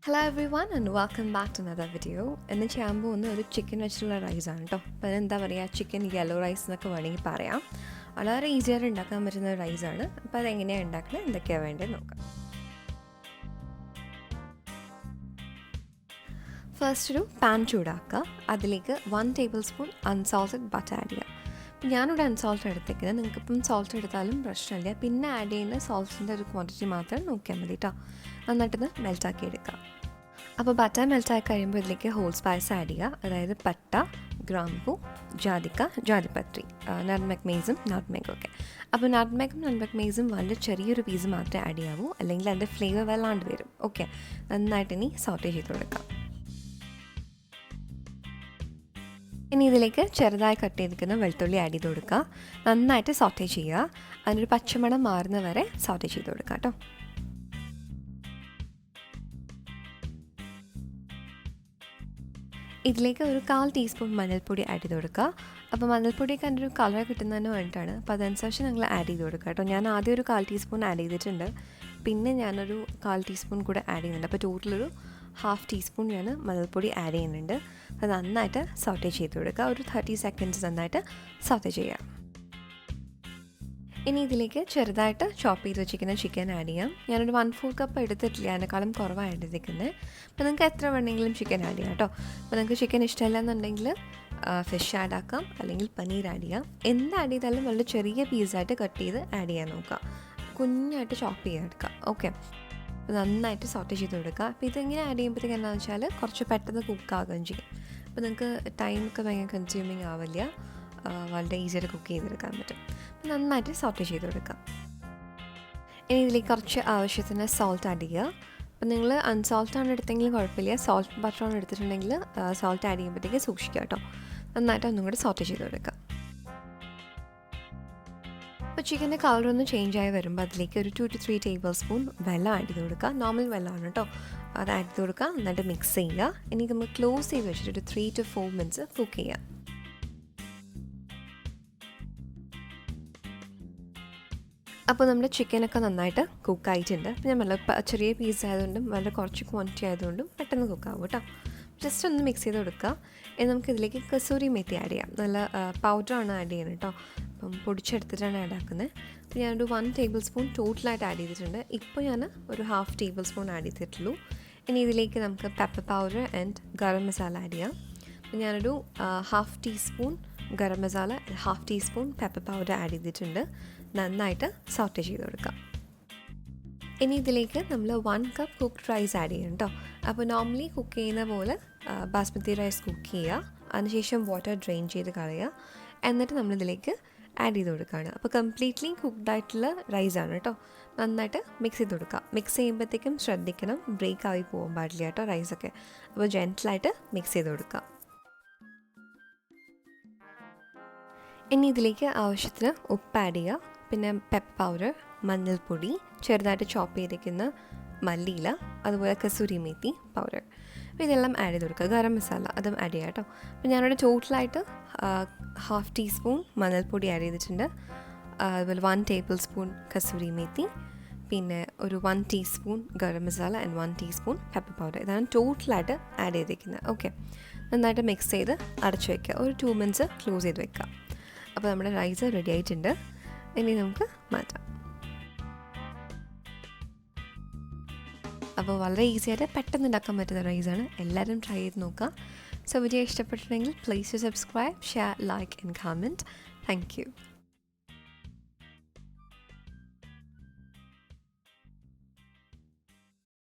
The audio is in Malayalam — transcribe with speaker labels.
Speaker 1: Hello everyone and welcome back to another video. ഇന്ന് ചെയ്യാൻ പോകുന്ന ഒരു ചിക്കൻ വെച്ചിട്ടുള്ള റൈസാണ് കേട്ടോ. അപ്പോൾ അതെന്താ പറയുക, ചിക്കൻ യെല്ലോ റൈസ് എന്നൊക്കെ വേണമെങ്കിൽ പറയാം. വളരെ ഈസിയായിട്ട് ഉണ്ടാക്കാൻ പറ്റുന്ന റൈസാണ്. അപ്പോൾ അതെങ്ങനെയാണ് ഉണ്ടാക്കുന്നത്, എന്തൊക്കെയാണ് വേണ്ടത് നോക്കാം. ഫസ്റ്റ് ഒരു പാൻ ചൂടാക്കുക. അതിലേക്ക് 1 table spoon unsalted butter add ചെയ്യുക. ഞാനിവിടെ അൺസോൾട്ട് എടുത്തേക്കുന്നത്, നിങ്ങൾക്കിപ്പം സോൾട്ട് എടുത്താലും പ്രശ്നമില്ല. പിന്നെ ആഡ് ചെയ്യുന്ന സോൾട്ടിൻ്റെ ഒരു ക്വാണ്ടിറ്റി മാത്രം നോക്കിയാൽ മതി കേട്ടോ. നന്നായിട്ടത് മെൽറ്റാക്കി എടുക്കുക. അപ്പോൾ ബട്ടർ മെൽറ്റായി കഴിയുമ്പോൾ ഇതിലേക്ക് ഹോൾ സ്പൈസ് ആഡ് ചെയ്യുക. അതായത് പട്ട, ഗ്രാമ്പൂ, ജാതിക്ക, ജാതിപത്രി, നട്ട്മെഗ് മെയ്സും നട്ട്മെഗും ഒക്കെ. അപ്പോൾ നട്ട്മെഗും നട്ട്മെഗ് മെയ്സും വളരെ ചെറിയൊരു പീസ് മാത്രമേ ആഡ് ചെയ്യാവൂ, അല്ലെങ്കിൽ അതിൻ്റെ ഫ്ലേവർ വല്ലാണ്ട് വരും. ഓക്കെ, നന്നായിട്ട് ഇനി സോട്ടേ ചെയ്ത് കൊടുക്കാം. ഇനി ഇതിലേക്ക് ചെറുതായി കട്ട് ചെയ്തിരിക്കുന്ന വെളുത്തുള്ളി ആഡ് ചെയ്ത് കൊടുക്കുക. നന്നായിട്ട് സോട്ടേ ചെയ്യുക. അതിനൊരു പച്ചമണം മാറുന്ന വരെ സോട്ടേ ചെയ്ത് കൊടുക്കുക കേട്ടോ. ഇതിലേക്ക് ഒരു 1/4 ടീസ്പൂൺ മഞ്ഞൾപ്പൊടി ആഡ് ചെയ്ത് കൊടുക്കുക. അപ്പോൾ മഞ്ഞൾപ്പൊടിയൊക്കെ അതിൻ്റെ ഒരു കളർ കിട്ടുന്നതിന് വേണ്ടിയിട്ടാണ്. അപ്പോൾ അതനുസരിച്ച് നിങ്ങൾ ആഡ് ചെയ്ത് കൊടുക്കുക കേട്ടോ. ഞാൻ ആദ്യം ഒരു 1/4 ടീസ്പൂൺ ആഡ് ചെയ്തിട്ടുണ്ട്, പിന്നെ ഞാനൊരു 1/4 ടീസ്പൂൺ കൂടെ ആഡ് ചെയ്യുന്നുണ്ട്. അപ്പോൾ ടോട്ടലൊരു 1/2 ടീസ്പൂൺ ഞാൻ മഞ്ഞൾപ്പൊടി ആഡ് ചെയ്യുന്നുണ്ട്. അത് നന്നായിട്ട് സോട്ടേ ചെയ്ത് കൊടുക്കുക. ഒരു 30 സെക്കൻഡ്സ് നന്നായിട്ട് സോട്ടേ ചെയ്യുക. ഇനി ഇതിലേക്ക് ചെറുതായിട്ട് ചോപ്പ് ചെയ്ത് വെച്ചിരിക്കുന്ന ചിക്കൻ ആഡ് ചെയ്യാം. ഞാനൊരു 1/4 കപ്പ് എടുത്തിട്ടില്ല, അതിനേക്കാളും കുറവാണ് എടുത്തിരിക്കുന്നത്. അപ്പോൾ നിങ്ങൾക്ക് എത്ര വേണമെങ്കിലും ചിക്കൻ ആഡ് ചെയ്യാം കേട്ടോ. അപ്പോൾ നിങ്ങൾക്ക് ചിക്കൻ ഇഷ്ടമല്ല എന്നുണ്ടെങ്കിൽ ഫിഷ് ആഡ് ആക്കാം, അല്ലെങ്കിൽ പനീർ ആഡ് ചെയ്യാം. എന്ത് ആഡ് ചെയ്താലും വളരെ ചെറിയ പീസായിട്ട് കട്ട് ചെയ്ത് ആഡ് ചെയ്യാൻ നോക്കുക. കുഞ്ഞായിട്ട് ചോപ്പ് ചെയ്തെടുക്കുക. ഓക്കെ, അപ്പോൾ നന്നായിട്ട് സോട്ട് ചെയ്ത് കൊടുക്കുക. അപ്പോൾ ഇതിങ്ങനെ ആഡ് ചെയ്യുമ്പോഴത്തേക്ക് എന്താണെന്ന് വെച്ചാൽ കുറച്ച് പെട്ടെന്ന് കുക്കാകുകയും ചെയ്യും. അപ്പോൾ നിങ്ങൾക്ക് ടൈമൊക്കെ ഭയങ്കര കൺസ്യൂമിങ് ആവില്ല, വളരെ ഈസിയായിട്ട് കുക്ക് ചെയ്തെടുക്കാൻ പറ്റും. അപ്പോൾ നന്നായിട്ട് സോട്ട് ചെയ്ത് കൊടുക്കാം. ഇനി ഇതിലേക്ക് കുറച്ച് ആവശ്യത്തിന് സോൾട്ട് ആഡ് ചെയ്യുക. അപ്പോൾ നിങ്ങൾ അൺസോൾട്ടാണ് എടുത്തെങ്കിലും കുഴപ്പമില്ല, സോൾട്ട് ബട്ടറാണ് എടുത്തിട്ടുണ്ടെങ്കിൽ സോൾട്ട് ആഡ് ചെയ്യുമ്പോഴത്തേക്ക് സൂക്ഷിക്കുക കേട്ടോ. നന്നായിട്ട് ഒന്നും കൂടി സോട്ട് ചെയ്ത് കൊടുക്കുക. അപ്പോൾ ചിക്കൻ്റെ കളറൊന്ന് ചേഞ്ച് ആയി വരുമ്പോൾ അതിലേക്ക് ഒരു 2 to 3 ടേബിൾ സ്പൂൺ വെള്ളം ആഡ് ചെയ്ത് കൊടുക്കുക. നോർമൽ വെള്ളമാണ് കേട്ടോ. അത് ആഡ് ചെയ്ത് കൊടുക്കുക. നന്നായിട്ട് മിക്സ് ചെയ്യുക. ഇനി നമ്മൾ ക്ലോസ് ചെയ്ത് വെച്ചിട്ട് ഒരു 3 to 4 മിനിറ്റ്സ് കുക്ക് ചെയ്യുക. അപ്പോൾ നമ്മുടെ ചിക്കനൊക്കെ നന്നായിട്ട് കുക്കായിട്ടുണ്ട്. അപ്പോൾ ഞാൻ വളരെ ചെറിയ പീസ് ആയതുകൊണ്ടും വളരെ കുറച്ച് ക്വാണ്ടിറ്റി ആയതുകൊണ്ടും പെട്ടെന്ന് കുക്കാവും കേട്ടോ. ജസ്റ്റ് ഒന്ന് മിക്സ് ചെയ്ത് കൊടുക്കുക. ഇനി നമുക്ക് ഇതിലേക്ക് കസൂരി മെത്തി ആഡ് ചെയ്യാം. നല്ല പൗഡറാണ് ആഡ് ചെയ്യുന്നത് കേട്ടോ. അപ്പം പൊടിച്ചെടുത്തിട്ടാണ് ആഡ് ആക്കുന്നത്. അപ്പോൾ ഞാനൊരു 1 ടേബിൾ സ്പൂൺ ടോട്ടലായിട്ട് ആഡ് ചെയ്തിട്ടുണ്ട്. ഇപ്പോൾ ഞാൻ ഒരു 1/2 ടേബിൾ സ്പൂൺ ആഡ് ചെയ്തിട്ടുള്ളൂ. ഇനി ഇതിലേക്ക് നമുക്ക് pepper powder and garam masala add ചെയ്യാം. അപ്പോൾ ഞാനൊരു 1/2 teaspoon garam masala, 1/2 teaspoon pepper powder add ചെയ്തിട്ടുണ്ട്. നന്നായിട്ട് സോട്ട് ചെയ്ത് കൊടുക്കാം. ഇനി ഇതിലേക്ക് നമ്മൾ 1 കപ്പ് കുക്ക്ഡ് റൈസ് ആഡ് ചെയ്യണം കേട്ടോ. അപ്പോൾ നോർമലി കുക്ക് ചെയ്യുന്ന പോലെ ബാസ്മതി റൈസ് കുക്ക് ചെയ്യുക. അതിനുശേഷം വാട്ടർ ഡ്രെയിൻ ചെയ്ത് കളയുക. എന്നിട്ട് നമ്മളിതിലേക്ക് ആഡ് ചെയ്ത് കൊടുക്കുകയാണ്. അപ്പോൾ കംപ്ലീറ്റ്ലി കുക്ക്ഡ് ആയിട്ടുള്ള റൈസാണ് കേട്ടോ. നന്നായിട്ട് മിക്സ് ചെയ്ത് കൊടുക്കുക. മിക്സ് ചെയ്യുമ്പോഴത്തേക്കും ശ്രദ്ധിക്കണം, ബ്രേക്ക് ആയി പോകാൻ പാടില്ല കേട്ടോ റൈസൊക്കെ. അപ്പോൾ ജെൻറ്റിലായിട്ട് മിക്സ് ചെയ്ത് കൊടുക്കുക. ഇനി ഇതിലേക്ക് ആവശ്യത്തിന് ഉപ്പ് ആഡ് ചെയ്യുക. പിന്നെ പെപ്പർ പൗഡർ, മഞ്ഞൾപ്പൊടി, ചെറുതായിട്ട് ചോപ്പ് ചെയ്തിരിക്കുന്ന മല്ലിയില, അതുപോലെ കസൂരി മേത്തി പൗഡർ, അപ്പോൾ ഇതെല്ലാം ആഡ് ചെയ്ത് കൊടുക്കുക. ഗരം മസാല അതും ആഡ് ചെയ്യാം കേട്ടോ. അപ്പോൾ ഞാനിവിടെ ടോട്ടലായിട്ട് 1/2 ടീസ്പൂൺ മഞ്ഞൾപ്പൊടി ആഡ് ചെയ്തിട്ടുണ്ട്. അതുപോലെ 1 ടേബിൾ സ്പൂൺ കസൂരി മേത്തി, പിന്നെ ഒരു 1 teaspoon garam masala and 1 teaspoon pepper powder. ഇതാണ് ടോട്ടലായിട്ട് ആഡ് ചെയ്തിരിക്കുന്നത്. ഓക്കെ, നന്നായിട്ട് മിക്സ് ചെയ്ത് അടച്ചു വയ്ക്കുക. ഒരു 2 മിനിറ്റ്സ് ക്ലോസ് ചെയ്ത് വെക്കുക. അപ്പോൾ നമ്മുടെ റൈസ് റെഡി ആയിട്ടുണ്ട്. ഇനി നമുക്ക് മാറ്റാം. അപ്പോൾ വളരെ ഈസിയായിട്ട് പെട്ടെന്ന് ഉണ്ടാക്കാൻ പറ്റുന്ന റൈസാണ്. എല്ലാവരും ട്രൈ ചെയ്ത് നോക്കുക. സോ വീഡിയോ ഇഷ്ടപ്പെട്ടിട്ടുണ്ടെങ്കിൽ please subscribe, share, like and comment. Thank you.